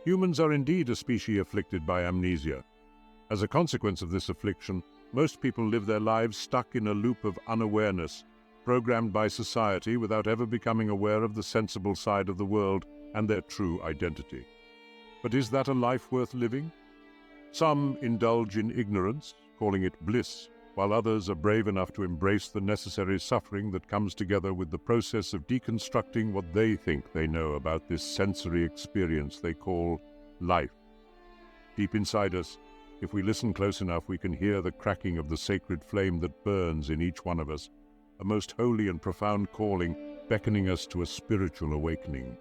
Humans are indeed a species afflicted by amnesia. As a consequence of this affliction, most people live their lives stuck in a loop of unawareness, programmed by society without ever becoming aware of the sensible side of the world and their true identity. But is that a life worth living? Some indulge in ignorance, calling it bliss, while others are brave enough to embrace the necessary suffering that comes together with the process of deconstructing what they think they know about this sensory experience they call life. Deep inside us, if we listen close enough, we can hear the cracking of the sacred flame that burns in each one of us, a most holy and profound calling beckoning us to a spiritual awakening.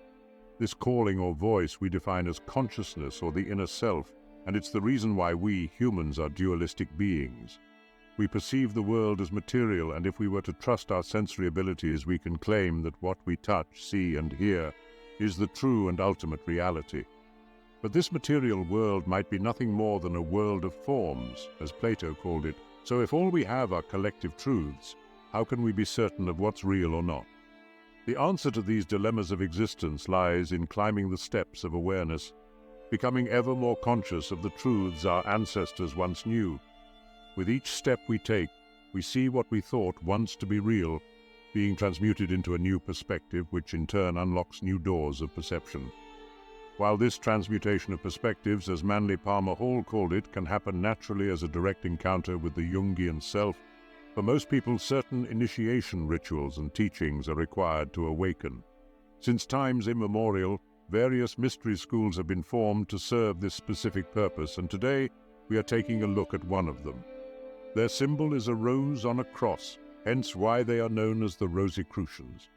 This calling or voice we define as consciousness or the inner self, and it's the reason why we, humans, are dualistic beings. We perceive the world as material, and if we were to trust our sensory abilities, we can claim that what we touch, see, and hear is the true and ultimate reality. But this material world might be nothing more than a world of forms, as Plato called it. So if all we have are collective truths, how can we be certain of what's real or not? The answer to these dilemmas of existence lies in climbing the steps of awareness, becoming ever more conscious of the truths our ancestors once knew. With each step we take, we see what we thought once to be real, being transmuted into a new perspective, which in turn unlocks new doors of perception. While this transmutation of perspectives, as Manly Palmer Hall called it, can happen naturally as a direct encounter with the Jungian self, for most people certain initiation rituals and teachings are required to awaken. Since times immemorial, various mystery schools have been formed to serve this specific purpose, and today we are taking a look at one of them. Their symbol is a rose on a cross, hence why they are known as the Rosicrucians.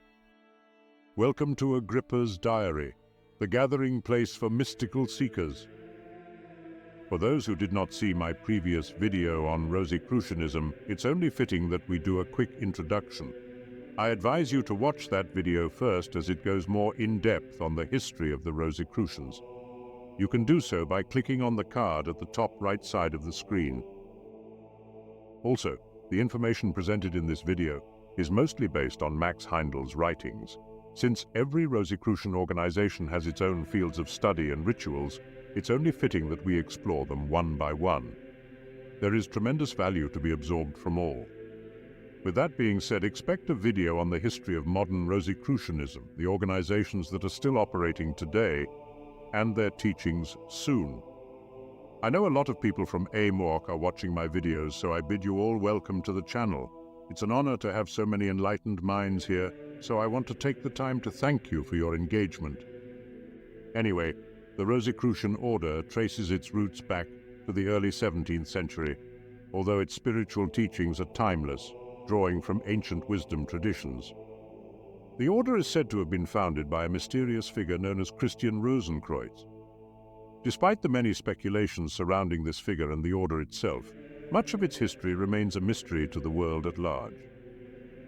Welcome to Agrippa's Diary, the gathering place for mystical seekers. For those who did not see my previous video on Rosicrucianism, it's only fitting that we do a quick introduction. I advise you to watch that video first, as it goes more in-depth on the history of the Rosicrucians. You can do so by clicking on the card at the top right side of the screen. Also, the information presented in this video is mostly based on Max Heindel's writings. Since every Rosicrucian organization has its own fields of study and rituals, it's only fitting that we explore them one by one. There is tremendous value to be absorbed from all. With that being said, expect a video on the history of modern Rosicrucianism, the organizations that are still operating today, and their teachings soon. I know a lot of people from AMORC are watching my videos, so I bid you all welcome to the channel. It's an honor to have so many enlightened minds here, so I want to take the time to thank you for your engagement. Anyway, the Rosicrucian Order traces its roots back to the early 17th century, although its spiritual teachings are timeless, drawing from ancient wisdom traditions. The order is said to have been founded by a mysterious figure known as Christian Rosenkreuz. Despite the many speculations surrounding this figure and the order itself, much of its history remains a mystery to the world at large.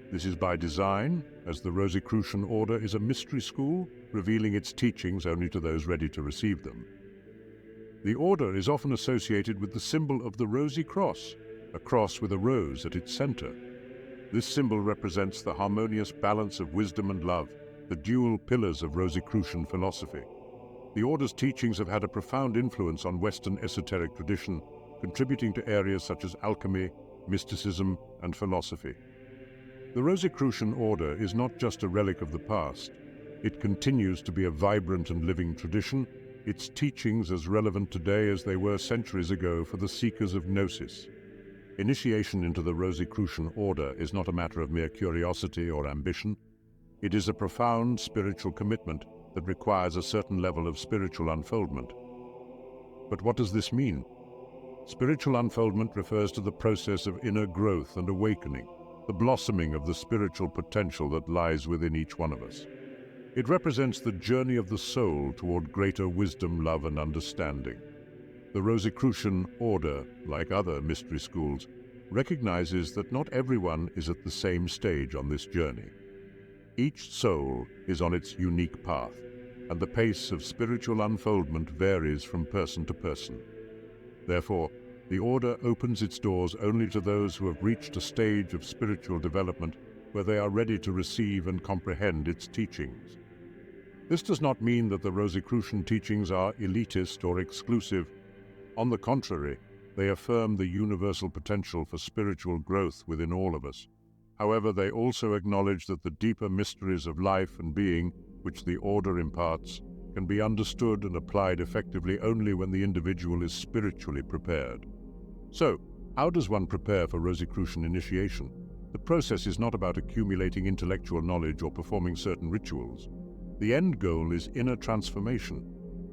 This is by design, as the Rosicrucian Order is a mystery school, revealing its teachings only to those ready to receive them. The order is often associated with the symbol of the Rosy Cross, a cross with a rose at its center. This symbol represents the harmonious balance of wisdom and love, the dual pillars of Rosicrucian philosophy. The order's teachings have had a profound influence on Western esoteric tradition, contributing to areas such as alchemy, mysticism, and philosophy. The Rosicrucian Order is not just a relic of the past. It continues to be a vibrant and living tradition, its teachings as relevant today as they were centuries ago for the seekers of gnosis. Initiation into the Rosicrucian Order is not a matter of mere curiosity or ambition. It is a profound spiritual commitment that requires a certain level of spiritual unfoldment. But what does this mean? Spiritual unfoldment refers to the process of inner growth and awakening, the blossoming of the spiritual potential that lies within each one of us. It represents the journey of the soul toward greater wisdom, love, and understanding. The Rosicrucian Order, like other mystery schools, recognizes that not everyone is at the same stage on this journey. Each soul is on its unique path, and the pace of spiritual unfoldment varies from person to person. Therefore, the Order opens its doors only to those who have reached a stage of spiritual development where they are ready to receive and comprehend its teachings. This does not mean that the Rosicrucian teachings are elitist or exclusive. On the contrary, they affirm the universal potential for spiritual growth within all of us. However, they also acknowledge that the deeper mysteries of life and being, which the Order imparts, can be understood and applied effectively only when the individual is spiritually prepared. So, how does one prepare for Rosicrucian initiation? The process is not about accumulating intellectual knowledge or performing certain rituals. The end goal is inner transformation.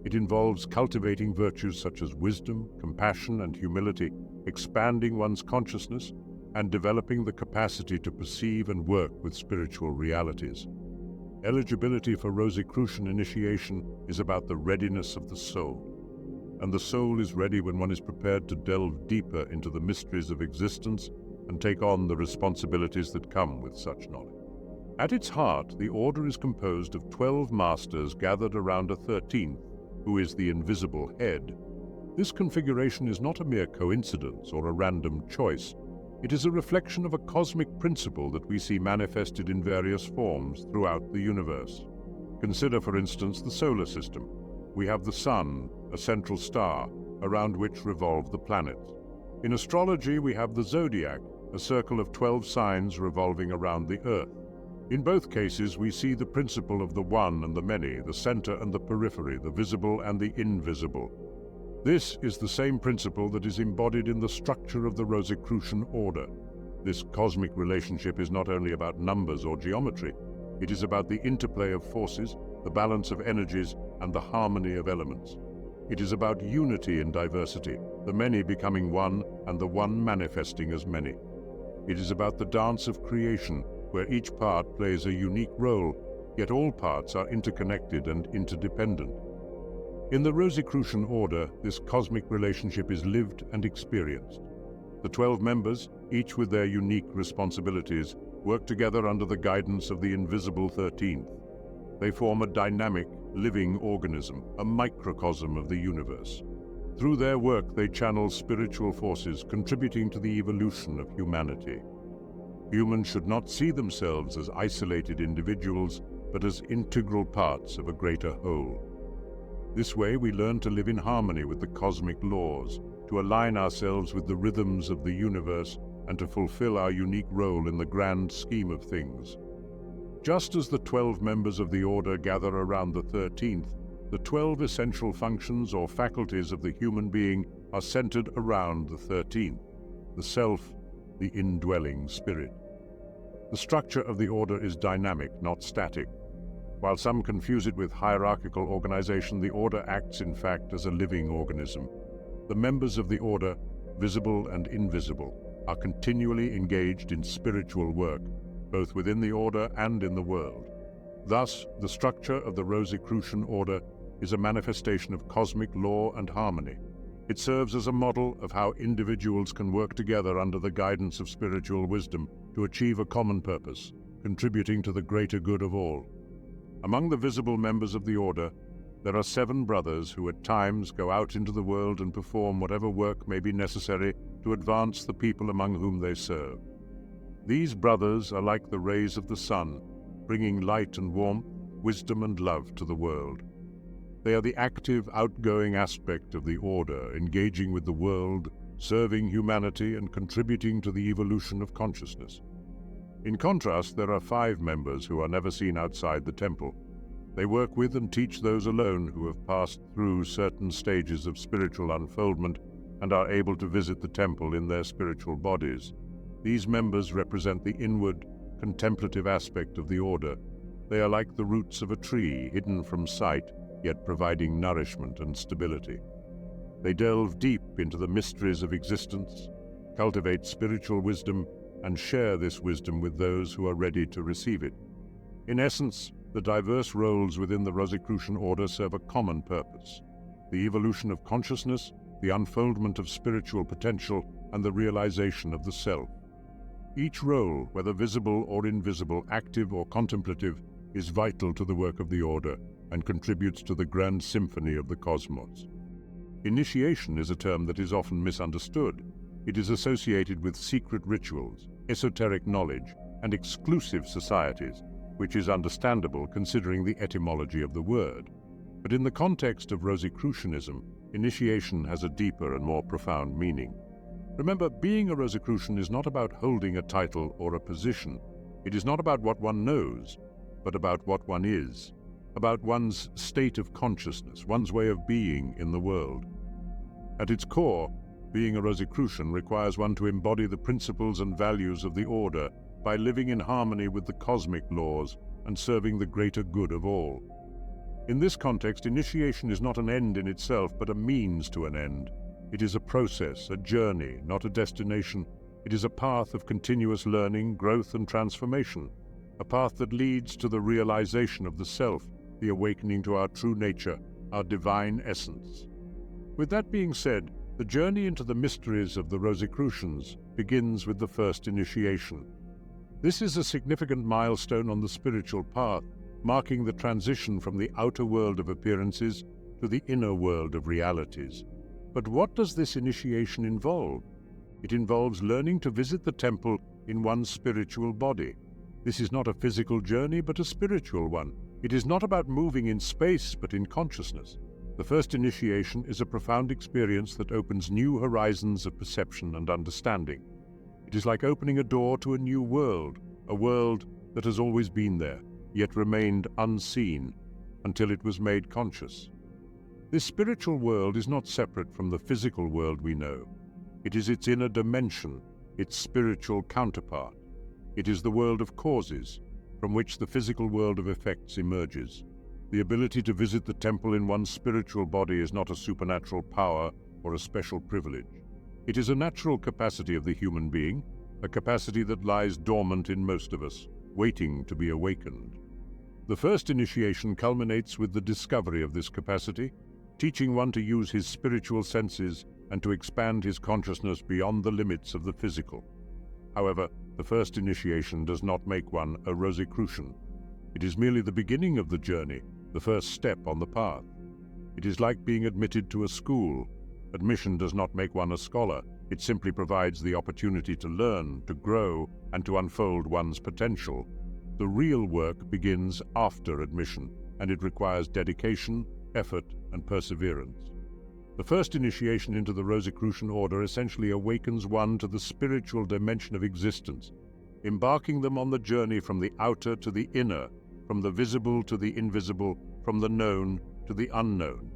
It involves cultivating virtues such as wisdom, compassion, and humility, expanding one's consciousness, and developing the capacity to perceive and work with spiritual realities. Eligibility for Rosicrucian initiation is about the readiness of the soul. And the soul is ready when one is prepared to delve deeper into the mysteries of existence and take on the responsibilities that come with such knowledge. At its heart, the Order is composed of 12 masters gathered around a 13th, who is the invisible head. This configuration is not a mere coincidence or a random choice. It is a reflection of a cosmic principle that we see manifested in various forms throughout the universe. Consider, for instance, the solar system. We have the Sun, a central star, around which revolve the planets. In astrology, we have the zodiac, a circle of 12 signs revolving around the Earth. In both cases, we see the principle of the one and the many, the center and the periphery, the visible and the invisible. This is the same principle that is embodied in the structure of the Rosicrucian Order. This cosmic relationship is not only about numbers or geometry. It is about the interplay of forces, the balance of energies, and the harmony of elements. It is about unity in diversity, the many becoming one and the one manifesting as many. It is about the dance of creation, where each part plays a unique role, yet all parts are interconnected and interdependent. In the Rosicrucian Order, this cosmic relationship is lived and experienced. The 12 members, each with their unique responsibilities, work together under the guidance of the invisible 13th. They form a dynamic, living organism, a microcosm of the universe. Through their work, they channel spiritual forces contributing to the evolution of humanity. Humans should not see themselves as isolated individuals, but as integral parts of a greater whole. This way, we learn to live in harmony with the cosmic laws, to align ourselves with the rhythms of the universe, and to fulfill our unique role in the grand scheme of things. Just as the 12 members of the Order gather around the 13th, the 12 essential functions or faculties of the human being are centered around the 13th, the self, the indwelling spirit. The structure of the Order is dynamic, not static. While some confuse it with hierarchical organization, the Order acts in fact as a living organism. The members of the Order, visible and invisible, are continually engaged in spiritual work, both within the Order and in the world. Thus, the structure of the Rosicrucian Order is a manifestation of cosmic law and harmony. It serves as a model of how individuals can work together under the guidance of spiritual wisdom to achieve a common purpose, contributing to the greater good of all. Among the visible members of the Order, there are 7 brothers who at times go out into the world and perform whatever work may be necessary to advance the people among whom they serve. These brothers are like the rays of the sun, bringing light and warmth, wisdom and love to the world. They are the active, outgoing aspect of the Order, engaging with the world, serving humanity, and contributing to the evolution of consciousness. In contrast, there are 5 members who are never seen outside the temple. They work with and teach those alone who have passed through certain stages of spiritual unfoldment and are able to visit the temple in their spiritual bodies. These members represent the inward, contemplative aspect of the Order. They are like the roots of a tree, hidden from sight, yet providing nourishment and stability. They delve deep into the mysteries of existence, cultivate spiritual wisdom, and share this wisdom with those who are ready to receive it. In essence, the diverse roles within the Rosicrucian Order serve a common purpose: the evolution of consciousness, the unfoldment of spiritual potential, and the realization of the self. Each role, whether visible or invisible, active or contemplative, is vital to the work of the Order and contributes to the grand symphony of the cosmos. Initiation is a term that is often misunderstood. It is associated with secret rituals, esoteric knowledge, and exclusive societies. which is understandable considering the etymology of the word. But in the context of Rosicrucianism, initiation has a deeper and more profound meaning. Remember, being a Rosicrucian is not about holding a title or a position. It is not about what one knows, but about what one is, about one's state of consciousness, one's way of being in the world. At its core, being a Rosicrucian requires one to embody the principles and values of the order by living in harmony with the cosmic laws and serving the greater good of all. In this context, initiation is not an end in itself, but a means to an end. It is a process, a journey, not a destination. It is a path of continuous learning, growth, and transformation, a path that leads to the realization of the self, the awakening to our true nature, our divine essence. With that being said, the journey into the mysteries of the Rosicrucians begins with the first initiation. This is a significant milestone on the spiritual path, marking the transition from the outer world of appearances to the inner world of realities. But what does this initiation involve? It involves learning to visit the temple in one's spiritual body. This is not a physical journey, but a spiritual one. It is not about moving in space, but in consciousness. The first initiation is a profound experience that opens new horizons of perception and understanding. It is like opening a door to a new world, a world that has always been there, yet remained unseen until it was made conscious. This spiritual world is not separate from the physical world we know. It is its inner dimension, its spiritual counterpart. It is the world of causes, from which the physical world of effects emerges. The ability to visit the temple in one's spiritual body is not a supernatural power or a special privilege. It is a natural capacity of the human being, a capacity that lies dormant in most of us, waiting to be awakened. The first initiation culminates with the discovery of this capacity, teaching one to use his spiritual senses and to expand his consciousness beyond the limits of the physical. However, the first initiation does not make one a Rosicrucian. It is merely the beginning of the journey, the first step on the path. It is like being admitted to a school. Admission does not make one a scholar. It simply provides the opportunity to learn, to grow, and to unfold one's potential. The real work begins after admission, and it requires dedication, effort, and perseverance. The first initiation into the Rosicrucian Order essentially awakens one to the spiritual dimension of existence, embarking them on the journey from the outer to the inner, from the visible to the invisible, from the known to the unknown.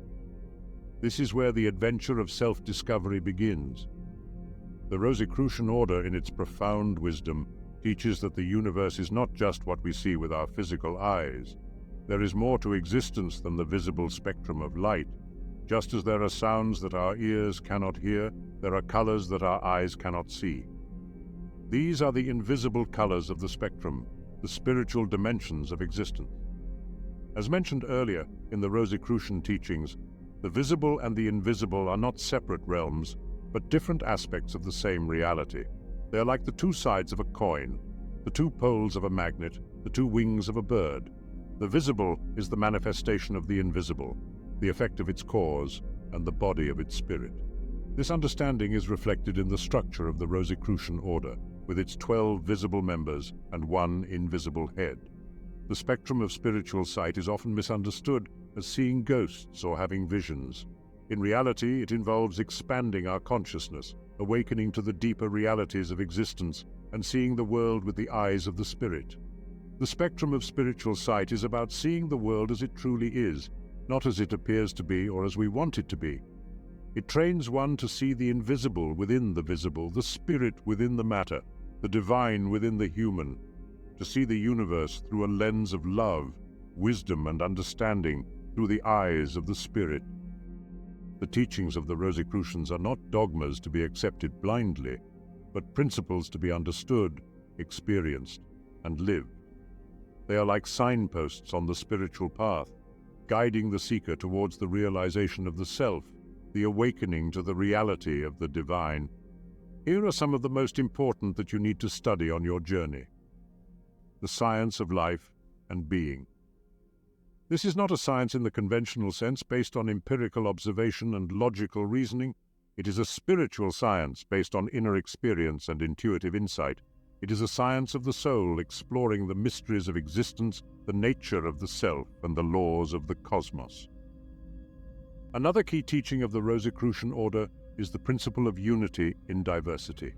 This is where the adventure of self-discovery begins. The Rosicrucian Order, in its profound wisdom, teaches that the universe is not just what we see with our physical eyes. There is more to existence than the visible spectrum of light. Just as there are sounds that our ears cannot hear, there are colors that our eyes cannot see. These are the invisible colors of the spectrum, the spiritual dimensions of existence. As mentioned earlier in the Rosicrucian teachings, the visible and the invisible are not separate realms, but different aspects of the same reality. They are like the two sides of a coin, the two poles of a magnet, the two wings of a bird. The visible is the manifestation of the invisible, the effect of its cause, and the body of its spirit. This understanding is reflected in the structure of the Rosicrucian Order, with its 12 visible members and one invisible head. The spectrum of spiritual sight is often misunderstood as seeing ghosts or having visions. In reality, it involves expanding our consciousness, awakening to the deeper realities of existence, and seeing the world with the eyes of the spirit. The spectrum of spiritual sight is about seeing the world as it truly is, not as it appears to be or as we want it to be. It trains one to see the invisible within the visible, the spirit within the matter, the divine within the human, to see the universe through a lens of love, wisdom, and understanding, through the eyes of the spirit. The teachings of the Rosicrucians are not dogmas to be accepted blindly, but principles to be understood, experienced, and lived. They are like signposts on the spiritual path, guiding the seeker towards the realization of the self, the awakening to the reality of the divine. Here are some of the most important that you need to study on your journey. The science of life and being. This is not a science in the conventional sense based on empirical observation and logical reasoning. It is a spiritual science based on inner experience and intuitive insight. It is a science of the soul exploring the mysteries of existence, the nature of the self, and the laws of the cosmos. Another key teaching of the Rosicrucian Order is the principle of unity in diversity.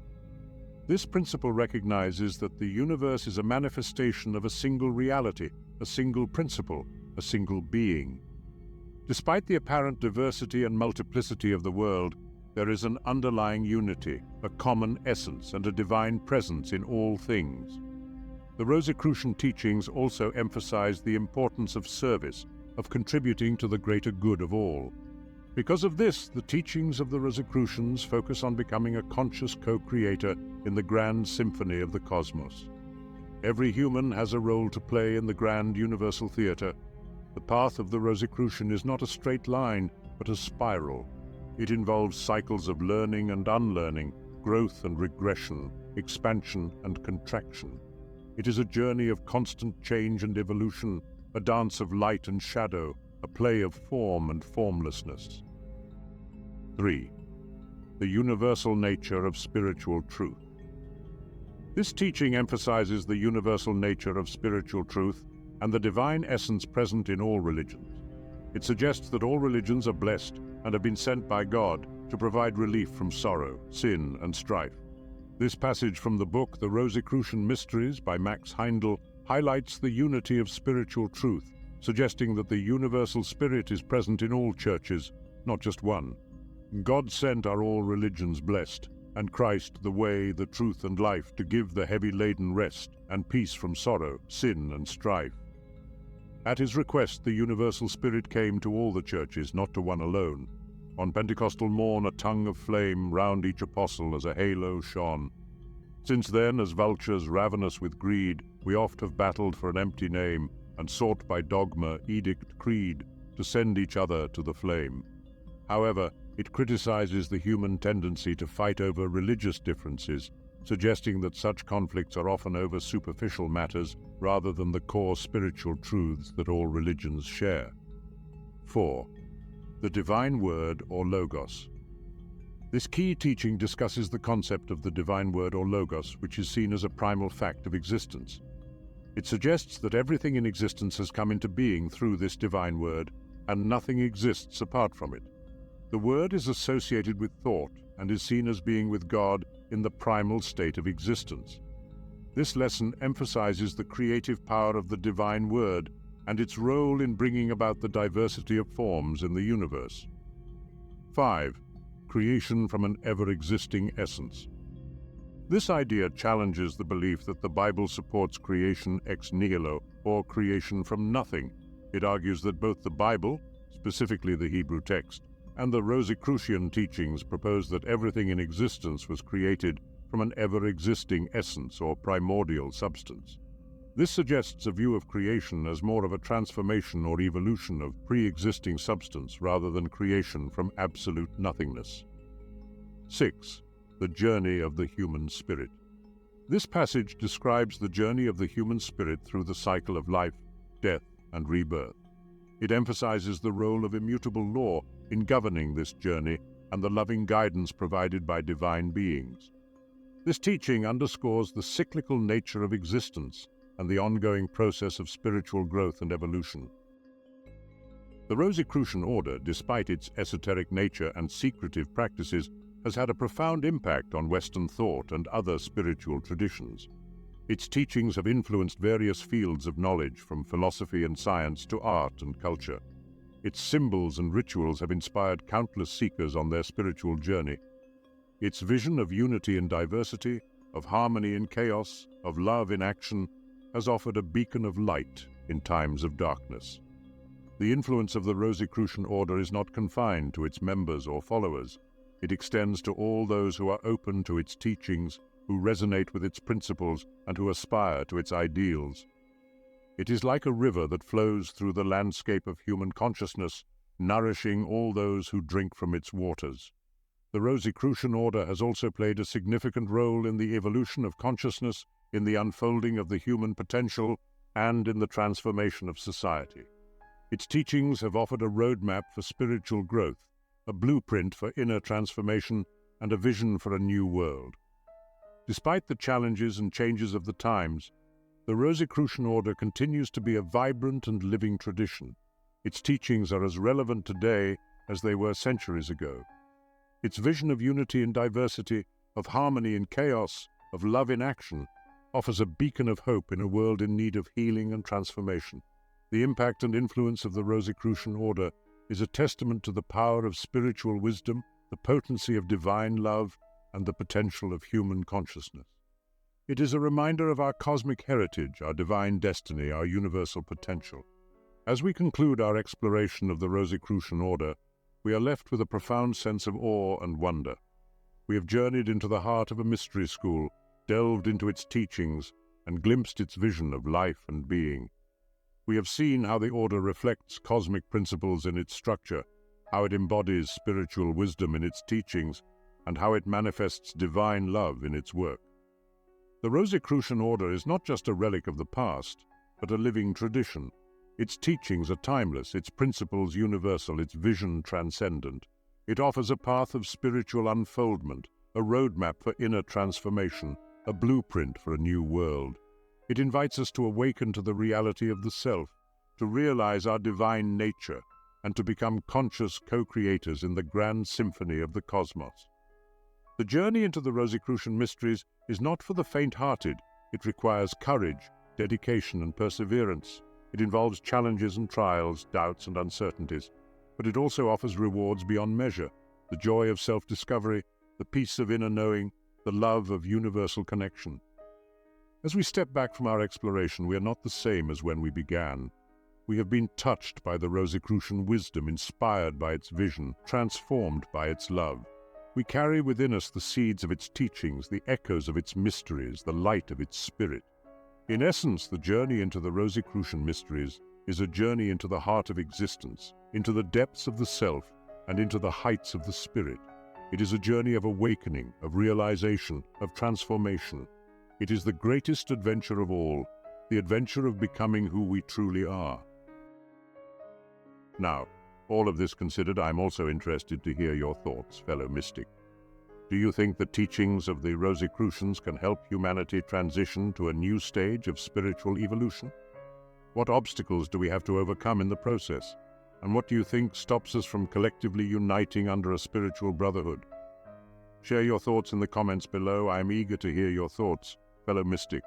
This principle recognizes that the universe is a manifestation of a single reality, a single principle, a single being. Despite the apparent diversity and multiplicity of the world, there is an underlying unity, a common essence, and a divine presence in all things. The Rosicrucian teachings also emphasize the importance of service, of contributing to the greater good of all. Because of this, the teachings of the Rosicrucians focus on becoming a conscious co-creator in the grand symphony of the cosmos. Every human has a role to play in the grand universal theater. The path of the Rosicrucian is not a straight line, but a spiral. It involves cycles of learning and unlearning, growth and regression, expansion and contraction. It is a journey of constant change and evolution, a dance of light and shadow, a play of form and formlessness. 3. The universal nature of spiritual truth. This teaching emphasizes the universal nature of spiritual truth and the divine essence present in all religions. It suggests that all religions are blessed and have been sent by God to provide relief from sorrow, sin, and strife. This passage from the book The Rosicrucian Mysteries by Max Heindel highlights the unity of spiritual truth, suggesting that the universal spirit is present in all churches, not just one. God sent are all religions blessed, and Christ the way, the truth, and life to give the heavy-laden rest and peace from sorrow, sin, and strife. At his request, the universal spirit came to all the churches, not to one alone. On Pentecostal morn, a tongue of flame round each apostle as a halo shone. Since then, as vultures ravenous with greed, we oft have battled for an empty name, and sought by dogma, edict, creed, to send each other to the flame. However, it criticizes the human tendency to fight over religious differences, suggesting that such conflicts are often over superficial matters rather than the core spiritual truths that all religions share. 4. The divine word or logos. This key teaching discusses the concept of the divine word or logos, which is seen as a primal fact of existence. It suggests that everything in existence has come into being through this divine word, and nothing exists apart from it. The word is associated with thought and is seen as being with God in the primal state of existence. This lesson emphasizes the creative power of the divine word and its role in bringing about the diversity of forms in the universe. 5. Creation from an ever-existing essence. This idea challenges the belief that the Bible supports creation ex nihilo, or creation from nothing. It argues that both the Bible, specifically the Hebrew text, and the Rosicrucian teachings propose that everything in existence was created from an ever-existing essence or primordial substance. This suggests a view of creation as more of a transformation or evolution of pre-existing substance rather than creation from absolute nothingness. 6. The journey of the human spirit. This passage describes the journey of the human spirit through the cycle of life, death, and rebirth. It emphasizes the role of immutable law in governing this journey and the loving guidance provided by divine beings. This teaching underscores the cyclical nature of existence and the ongoing process of spiritual growth and evolution. The Rosicrucian Order, despite its esoteric nature and secretive practices, has had a profound impact on Western thought and other spiritual traditions. Its teachings have influenced various fields of knowledge, from philosophy and science to art and culture. Its symbols and rituals have inspired countless seekers on their spiritual journey. Its vision of unity in diversity, of harmony in chaos, of love in action, has offered a beacon of light in times of darkness. The influence of the Rosicrucian Order is not confined to its members or followers. It extends to all those who are open to its teachings, who resonate with its principles, and who aspire to its ideals. It is like a river that flows through the landscape of human consciousness, nourishing all those who drink from its waters. The Rosicrucian Order has also played a significant role in the evolution of consciousness, in the unfolding of the human potential, and in the transformation of society. Its teachings have offered a roadmap for spiritual growth, a blueprint for inner transformation, and a vision for a new world. Despite the challenges and changes of the times, the Rosicrucian Order continues to be a vibrant and living tradition. Its teachings are as relevant today as they were centuries ago. Its vision of unity in diversity, of harmony in chaos, of love in action, offers a beacon of hope in a world in need of healing and transformation. The impact and influence of the Rosicrucian Order is a testament to the power of spiritual wisdom, the potency of divine love, and the potential of human consciousness. It is a reminder of our cosmic heritage, our divine destiny, our universal potential. As we conclude our exploration of the Rosicrucian Order, we are left with a profound sense of awe and wonder. We have journeyed into the heart of a mystery school, delved into its teachings, and glimpsed its vision of life and being. We have seen how the Order reflects cosmic principles in its structure, how it embodies spiritual wisdom in its teachings, and how it manifests divine love in its work. The Rosicrucian Order is not just a relic of the past, but a living tradition. Its teachings are timeless, its principles universal, its vision transcendent. It offers a path of spiritual unfoldment, a roadmap for inner transformation, a blueprint for a new world. It invites us to awaken to the reality of the self, to realize our divine nature, and to become conscious co-creators in the grand symphony of the cosmos. The journey into the Rosicrucian mysteries is not for the faint-hearted. It requires courage, dedication, and perseverance. It involves challenges and trials, doubts and uncertainties, but it also offers rewards beyond measure: the joy of self-discovery, the peace of inner knowing, the love of universal connection. As we step back from our exploration, we are not the same as when we began. We have been touched by the Rosicrucian wisdom, inspired by its vision, transformed by its love. We carry within us the seeds of its teachings, the echoes of its mysteries, the light of its spirit. In essence, the journey into the Rosicrucian mysteries is a journey into the heart of existence, into the depths of the self, and into the heights of the spirit. It is a journey of awakening, of realization, of transformation. It is the greatest adventure of all, the adventure of becoming who we truly are. Now, all of this considered, I'm also interested to hear your thoughts, fellow mystic. Do you think the teachings of the Rosicrucians can help humanity transition to a new stage of spiritual evolution? What obstacles do we have to overcome in the process? And what do you think stops us from collectively uniting under a spiritual brotherhood? Share your thoughts in the comments below. I'm eager to hear your thoughts, fellow mystic.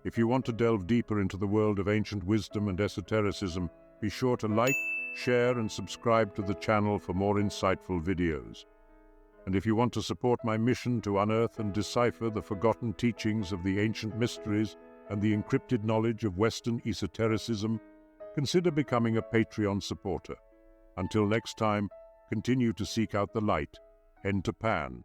If you want to delve deeper into the world of ancient wisdom and esotericism, be sure to like, share and subscribe to the channel for more insightful videos. And if you want to support my mission to unearth and decipher the forgotten teachings of the ancient mysteries and the encrypted knowledge of Western esotericism, consider becoming a Patreon supporter. Until next time, continue to seek out the light, Hen to Pan.